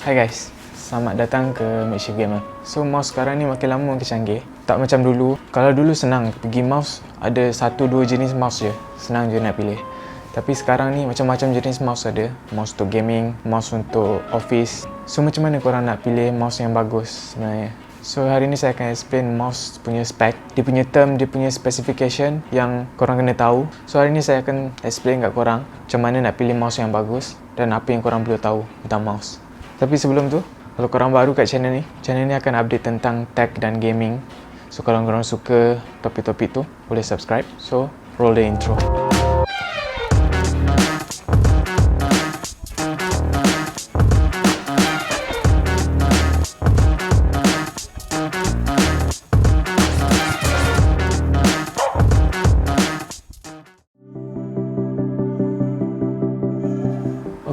Hai guys, selamat datang ke Makeshift Gamer. So mouse sekarang ni makin lama makin canggih. Tak macam dulu. Kalau dulu senang pergi mouse, ada 1-2 jenis mouse je, senang je nak pilih. Tapi sekarang ni macam-macam jenis mouse ada. Mouse untuk gaming, mouse untuk office. So macam mana korang nak pilih mouse yang bagus sebenarnya? So hari ni saya akan explain mouse punya spec, dia punya term, dia punya specification yang korang kena tahu. So hari ni saya akan explain kat korang macam mana nak pilih mouse yang bagus dan apa yang korang perlu tahu tentang mouse. Tapi sebelum tu, kalau korang baru kat channel ni akan update tentang tech dan gaming. So kalau korang suka topik-topik tu, boleh subscribe. So roll the intro.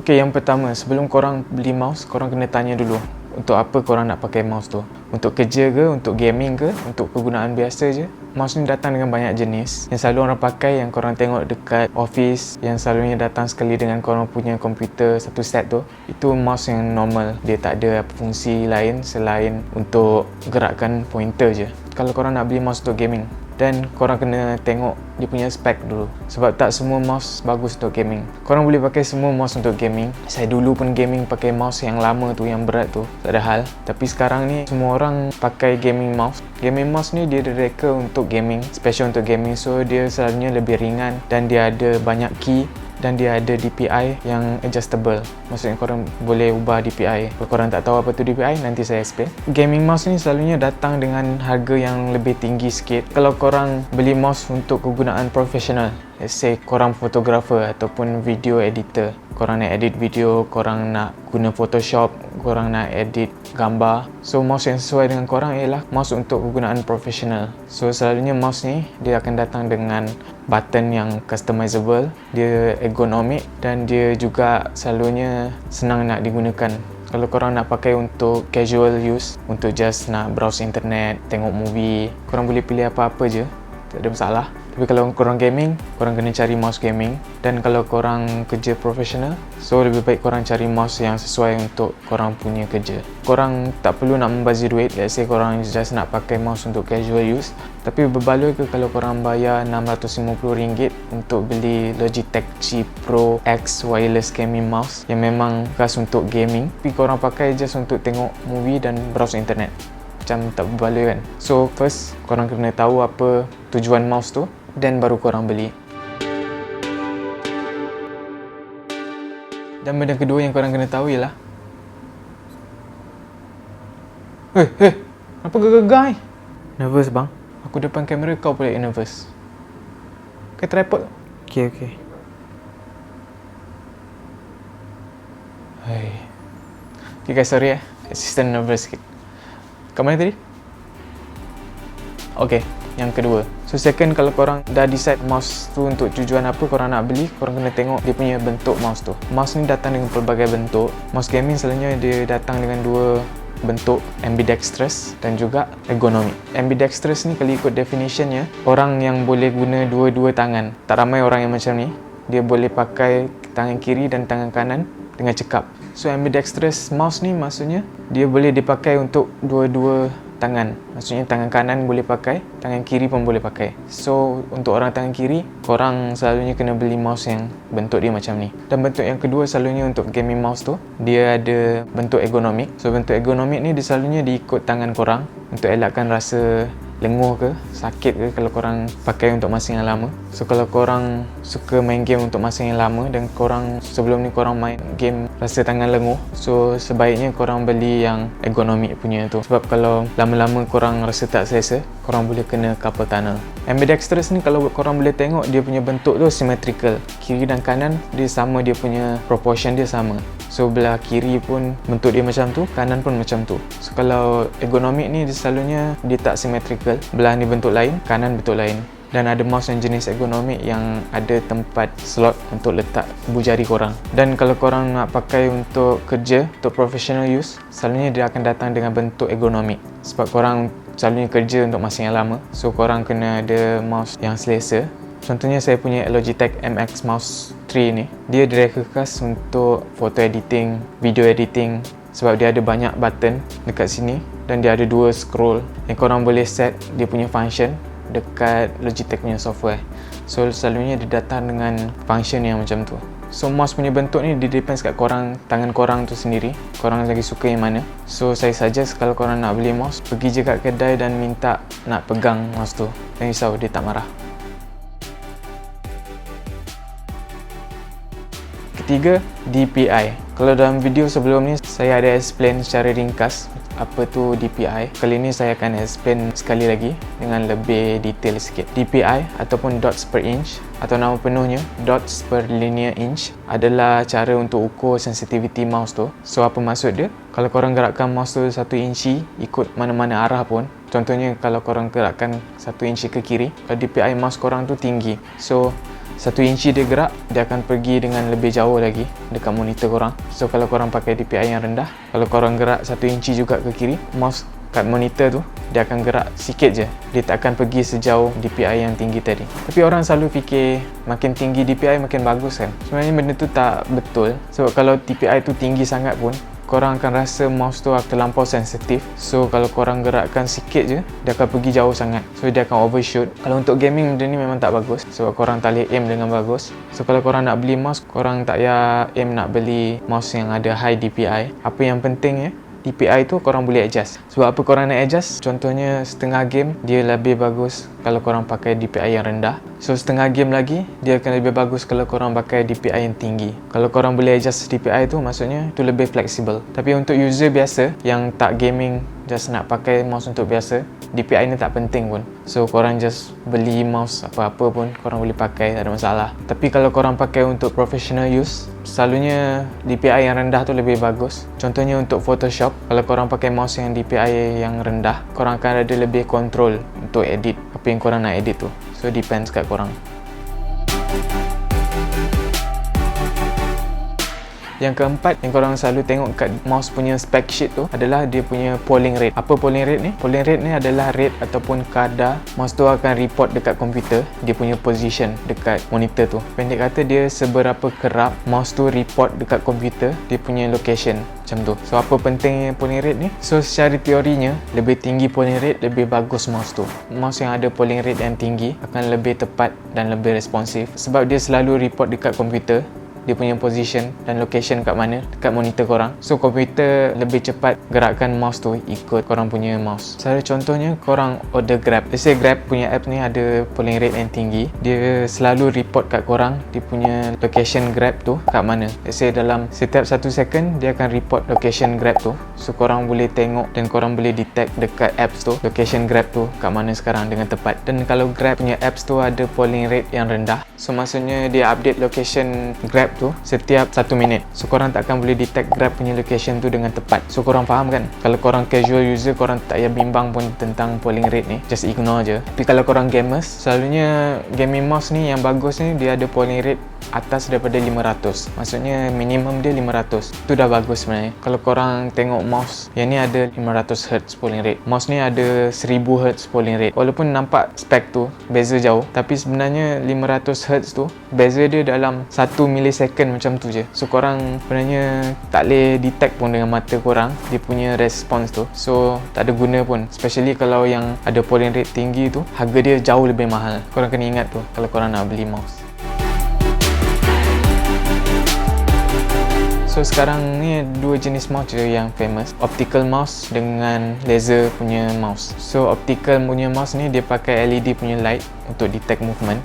Okay, yang pertama, sebelum korang beli mouse, korang kena tanya dulu untuk apa korang nak pakai mouse tu. Untuk kerja ke, untuk gaming ke, untuk kegunaan biasa je. Mouse ni datang dengan banyak jenis. Yang selalu orang pakai, yang korang tengok dekat office, yang selalunya datang sekali dengan korang punya komputer satu set tu, itu mouse yang normal. Dia tak ada fungsi lain selain untuk gerakkan pointer je. Kalau korang nak beli mouse untuk gaming, dan korang kena tengok dia punya spek dulu. Sebab tak semua mouse bagus untuk gaming. Korang boleh pakai semua mouse untuk gaming. Saya dulu pun gaming pakai mouse yang lama tu, yang berat tu, tak ada hal. Tapi sekarang ni semua orang pakai gaming mouse. Gaming mouse ni dia direka untuk gaming, special untuk gaming. So dia selalunya lebih ringan dan dia ada banyak key. Dan dia ada DPI yang adjustable. Maksudnya korang boleh ubah DPI. Kalau korang tak tahu apa tu DPI, nanti saya explain. Gaming mouse ni selalunya datang dengan harga yang lebih tinggi sikit. Kalau korang beli mouse untuk kegunaan profesional, let's say korang fotografer ataupun video editor, korang nak edit video, korang nak guna Photoshop, korang nak edit gambar. So mouse yang sesuai dengan korang ialah mouse untuk kegunaan profesional. So selalunya mouse ni dia akan datang dengan button yang customizable, dia ergonomik dan dia juga selalunya senang nak digunakan. Kalau korang nak pakai untuk casual use, untuk just nak browse internet, tengok movie, korang boleh pilih apa-apa je, tak ada masalah. Tapi kalau korang gaming, korang kena cari mouse gaming. Dan kalau korang kerja profesional, so lebih baik korang cari mouse yang sesuai untuk korang punya kerja. Korang tak perlu nak membazir duit. Let's say korang just nak pakai mouse untuk casual use, tapi berbaloi ke kalau korang bayar RM650 untuk beli Logitech G Pro X wireless gaming mouse yang memang khas untuk gaming, tapi korang pakai just untuk tengok movie dan browse internet? Macam tak berbaloi kan? So first, korang kena tahu apa tujuan mouse tu, dan baru korang beli. Dan benda kedua yang korang kena tahu ialah, kenapa gegar ni? Nervous bang? Aku depan kamera, kau pula nervous. Pakai tripod. Okay. Okay guys, sorry assistant nervous sikit. Kat mana tadi? Okay, yang kedua. So second, kalau korang dah decide mouse tu untuk tujuan apa korang nak beli, korang kena tengok dia punya bentuk mouse tu. Mouse ni datang dengan pelbagai bentuk. Mouse gaming selalunya dia datang dengan dua bentuk, ambidextrous dan juga ergonomic. Ambidextrous ni kalau ikut definitionnya, orang yang boleh guna dua-dua tangan. Tak ramai orang yang macam ni. Dia boleh pakai tangan kiri dan tangan kanan dengan cekap. So ambidextrous mouse ni maksudnya dia boleh dipakai untuk dua-dua tangan. Maksudnya tangan kanan boleh pakai, tangan kiri pun boleh pakai. So untuk orang tangan kiri, korang selalunya kena beli mouse yang bentuk dia macam ni. Dan bentuk yang kedua selalunya untuk gaming mouse tu, dia ada bentuk ergonomik. So bentuk ergonomik ni dia selalunya diikut tangan korang untuk elakkan rasa lenguh ke, sakit ke kalau korang pakai untuk masa yang lama. So kalau korang suka main game untuk masa yang lama dan korang sebelum ni korang main game rasa tangan lenguh, so sebaiknya korang beli yang ergonomik punya tu. Sebab kalau lama-lama korang rasa tak selesa, korang boleh kena carpal tunnel. Ambidextrous ni kalau korang boleh tengok dia punya bentuk tu symmetrical. Kiri dan kanan dia sama, dia punya proportion dia sama. So belah kiri pun bentuk dia macam tu, kanan pun macam tu. So kalau ergonomik ni dia selalunya dia tak symmetrical. Belah ni bentuk lain, kanan bentuk lain. Dan ada mouse yang jenis ergonomik yang ada tempat slot untuk letak ibu jari korang. Dan kalau korang nak pakai untuk kerja, untuk professional use, selalunya dia akan datang dengan bentuk ergonomik. Sebab korang selalunya kerja untuk masa yang lama, so korang kena ada mouse yang selesa. Contohnya saya punya Logitech MX Mouse 3 ni, dia direka khas untuk photo editing, video editing, sebab dia ada banyak button dekat sini dan dia ada 2 scroll yang korang boleh set dia punya function dekat Logitech punya software. So selalunya dia datang dengan function yang macam tu. So mouse punya bentuk ni dia depends kat korang, tangan korang tu sendiri, korang lagi suka yang mana. So saya suggest kalau korang nak beli mouse, pergi je kat kedai dan minta nak pegang mouse tu. Jangan risau, dia tak marah. Ketiga, DPI. Kalau dalam video sebelum ni saya ada explain secara ringkas apa tu DPI. Kali ni saya akan explain sekali lagi dengan lebih detail sikit. DPI ataupun dots per inch atau nama penuhnya dots per linear inch adalah cara untuk ukur sensitivity mouse tu. So apa maksud dia? Kalau korang gerakkan mouse tu 1 inci ikut mana-mana arah pun, contohnya kalau korang gerakkan 1 inci ke kiri, kalau DPI mouse korang tu tinggi, so 1 inci dia gerak, dia akan pergi dengan lebih jauh lagi dekat monitor korang. So kalau korang pakai DPI yang rendah, kalau korang gerak 1 inci juga ke kiri, mouse kat monitor tu dia akan gerak sikit je, dia tak akan pergi sejauh DPI yang tinggi tadi. Tapi orang selalu fikir makin tinggi DPI makin bagus kan. Sebenarnya benda tu tak betul. Sebab kalau DPI tu tinggi sangat pun, korang akan rasa mouse tu terlampau sensitif. So kalau korang gerakkan sikit je, dia akan pergi jauh sangat. So dia akan overshoot. Kalau untuk gaming benda ni memang tak bagus, sebab korang tak boleh aim dengan bagus. So kalau korang nak beli mouse, korang tak payah aim nak beli mouse yang ada high DPI. Apa yang penting DPI tu korang boleh adjust. Sebab apa korang nak adjust? Contohnya setengah game dia lebih bagus kalau korang pakai DPI yang rendah. So setengah game lagi dia akan lebih bagus kalau korang pakai DPI yang tinggi. Kalau korang boleh adjust DPI tu, maksudnya tu lebih fleksibel. Tapi untuk user biasa yang tak gaming, just nak pakai mouse untuk biasa, DPI ni tak penting pun. So korang just beli mouse apa-apa pun korang boleh pakai, tak ada masalah. Tapi kalau korang pakai untuk professional use, selalunya DPI yang rendah tu lebih bagus. Contohnya untuk Photoshop, kalau korang pakai mouse yang DPI yang rendah, korang akan ada lebih control untuk edit apa yang korang nak edit tu. So depends kat korang. Yang keempat yang korang selalu tengok kat mouse punya spec sheet tu adalah dia punya polling rate. Apa polling rate ni? Polling rate ni adalah rate ataupun kadar mouse tu akan report dekat komputer dia punya position dekat monitor tu. Pendek kata, dia seberapa kerap mouse tu report dekat komputer dia punya location, macam tu. So apa pentingnya polling rate ni? So secara teorinya, lebih tinggi polling rate lebih bagus mouse tu. Mouse yang ada polling rate yang tinggi akan lebih tepat dan lebih responsif, sebab dia selalu report dekat komputer dia punya position dan location kat mana dekat monitor korang. So komputer lebih cepat gerakkan mouse tu ikut korang punya mouse. Saya contohnya korang order Grab. Let's say Grab punya app ni ada polling rate yang tinggi, dia selalu report kat korang dia punya location Grab tu kat mana. Let's say dalam setiap 1 second dia akan report location Grab tu. So korang boleh tengok dan korang boleh detect dekat apps tu location Grab tu kat mana sekarang dengan tepat. Dan kalau Grab punya apps tu ada polling rate yang rendah, so maksudnya dia update location Grab tu setiap 1 minit. So korang takkan boleh detect Grab punya location tu dengan tepat. So korang faham kan? Kalau korang casual user, korang tak payah bimbang pun tentang polling rate ni, just ignore je. Tapi kalau korang gamers, selalunya gaming mouse ni yang bagus ni dia ada polling rate atas daripada 500. Maksudnya minimum dia 500. Tu dah bagus sebenarnya. Kalau korang tengok mouse yang ni ada 500Hz polling rate, mouse ni ada 1000Hz polling rate. Walaupun nampak spek tu beza jauh, tapi sebenarnya 500Hz tu beza dia dalam 1 millisecond macam tu je. So korang sebenarnya tak boleh detect pun dengan mata korang dia punya response tu. So tak ada guna pun, especially kalau yang ada polling rate tinggi tu harga dia jauh lebih mahal. Korang kena ingat tu kalau korang nak beli mouse. So sekarang ni 2 jenis mouse je yang famous, optical mouse dengan laser punya mouse. So optical punya mouse ni dia pakai LED punya light untuk detect movement,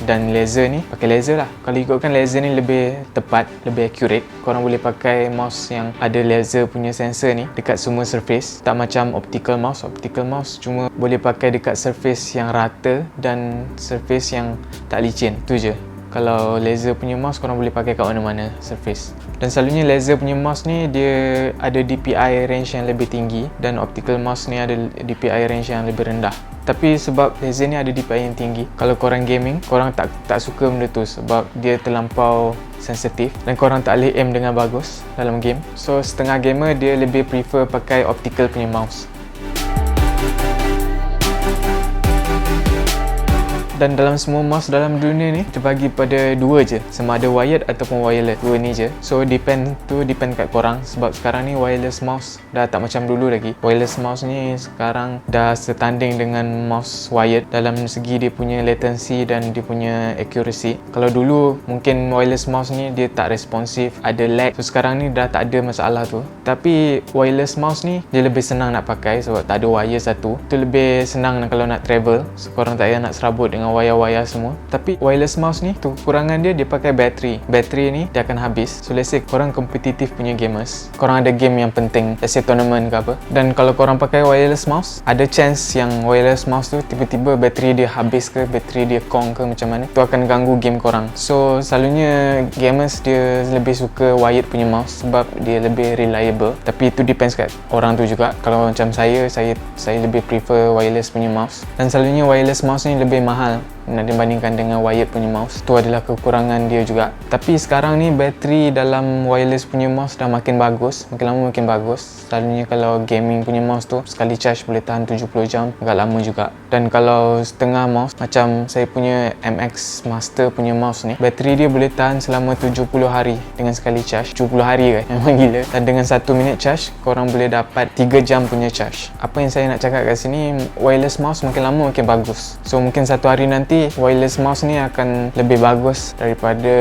dan laser ni pakai laser lah. Kalau ikutkan laser ni lebih tepat, lebih accurate, korang boleh pakai mouse yang ada laser punya sensor ni dekat semua surface. Tak macam optical mouse. Optical mouse cuma boleh pakai dekat surface yang rata dan surface yang tak licin, tu je. Kalau laser punya mouse korang boleh pakai kat mana-mana surface. Dan selalunya laser punya mouse ni dia ada DPI range yang lebih tinggi, dan optical mouse ni ada DPI range yang lebih rendah. Tapi sebab laser ni ada DPI yang tinggi, kalau korang gaming, korang tak suka benda tu sebab dia terlampau sensitif dan korang tak boleh aim dengan bagus dalam game. So setengah gamer dia lebih prefer pakai optical punya mouse. Dan dalam semua mouse dalam dunia ni terbagi pada dua je, sama ada wired ataupun wireless. Dua ni je. So depend kat korang. Sebab sekarang ni wireless mouse dah tak macam dulu lagi. Wireless mouse ni sekarang dah setanding dengan mouse wired dalam segi dia punya latency dan dia punya accuracy. Kalau dulu mungkin wireless mouse ni dia tak responsif, ada lag. So sekarang ni dah tak ada masalah tu. Tapi wireless mouse ni dia lebih senang nak pakai sebab tak ada wire satu. Tu lebih senang kalau nak travel. So korang tak payah nak serabut dengan wire-wire semua. Tapi wireless mouse ni tu kurangan dia pakai bateri. Bateri ni dia akan habis. So let's say korang kompetitif punya gamers, korang ada game yang penting, let's say tournament ke apa, dan kalau korang pakai wireless mouse, ada chance yang wireless mouse tu tiba-tiba bateri dia habis ke, bateri dia kong ke macam mana, tu akan ganggu game korang. So selalunya gamers dia lebih suka wired punya mouse sebab dia lebih reliable. Tapi itu depends kat orang tu juga. Kalau macam saya lebih prefer wireless punya mouse. Dan selalunya wireless mouse ni lebih mahal nak dibandingkan dengan wired punya mouse. Tu adalah kekurangan dia juga. Tapi sekarang ni bateri dalam wireless punya mouse dah makin bagus, makin lama makin bagus. Selalunya kalau gaming punya mouse tu sekali charge boleh tahan 70 jam, agak lama juga. Dan kalau setengah mouse macam saya punya MX Master punya mouse ni, bateri dia boleh tahan selama 70 hari dengan sekali charge. 70 hari kan, memang gila. Dan dengan 1 minit charge korang boleh dapat 3 jam punya charge. Apa yang saya nak cakap kat sini, wireless mouse makin lama makin bagus. So mungkin satu hari nanti wireless mouse ni akan lebih bagus daripada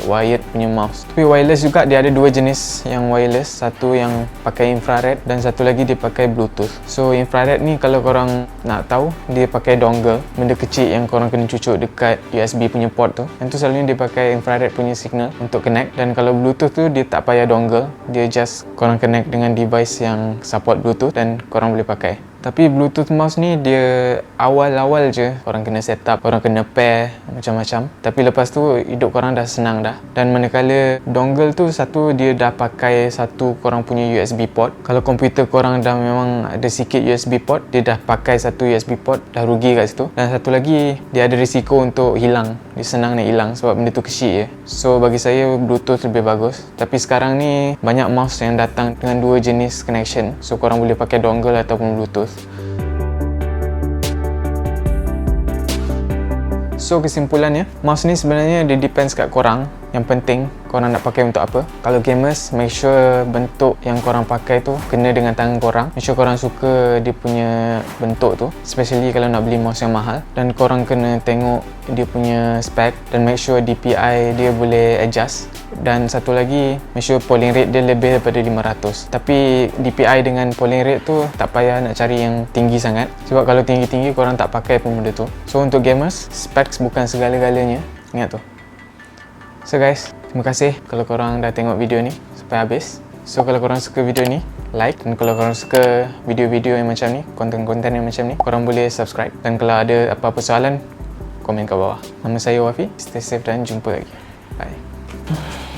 wired punya mouse. Tapi wireless juga dia ada dua jenis yang wireless. Satu yang pakai infrared dan satu lagi dia pakai bluetooth. So infrared ni kalau korang nak tahu, dia pakai dongle, benda kecil yang korang kena cucuk dekat USB punya port tu. Yang tu selalunya dia pakai infrared punya signal untuk connect. Dan kalau bluetooth tu dia tak payah dongle, dia just korang connect dengan device yang support bluetooth dan korang boleh pakai. Tapi bluetooth mouse ni dia awal-awal je korang kena set up, korang kena pair macam-macam. Tapi lepas tu hidup korang dah senang dah. Dan manakala dongle tu, satu dia dah pakai satu korang punya USB port. Kalau komputer korang dah memang ada sikit USB port, dia dah pakai satu USB port, dah rugi kat situ. Dan satu lagi dia ada risiko untuk hilang. Dia senang nak hilang sebab benda tu kecil je. So bagi saya bluetooth lebih bagus. Tapi sekarang ni banyak mouse yang datang dengan dua jenis connection. So korang boleh pakai dongle ataupun bluetooth. So kesimpulannya, mouse ni sebenarnya dia depends kat korang. Yang penting korang nak pakai untuk apa. Kalau gamers, make sure bentuk yang korang pakai tu kena dengan tangan korang. Make sure korang suka dia punya bentuk tu, especially kalau nak beli mouse yang mahal. Dan korang kena tengok dia punya spec dan make sure DPI dia boleh adjust. Dan satu lagi, make sure polling rate dia lebih daripada 500. Tapi DPI dengan polling rate tu tak payah nak cari yang tinggi sangat, sebab kalau tinggi-tinggi korang tak pakai pun benda tu. So untuk gamers, specs bukan segala-galanya. Ingat tu. So guys, terima kasih kalau korang dah tengok video ni sampai habis. So kalau korang suka video ni, like. Dan kalau korang suka video-video yang macam ni, konten-konten yang macam ni, korang boleh subscribe. Dan kalau ada apa-apa soalan, komen kat bawah. Nama saya Wafi. Stay safe dan jumpa lagi. Bye.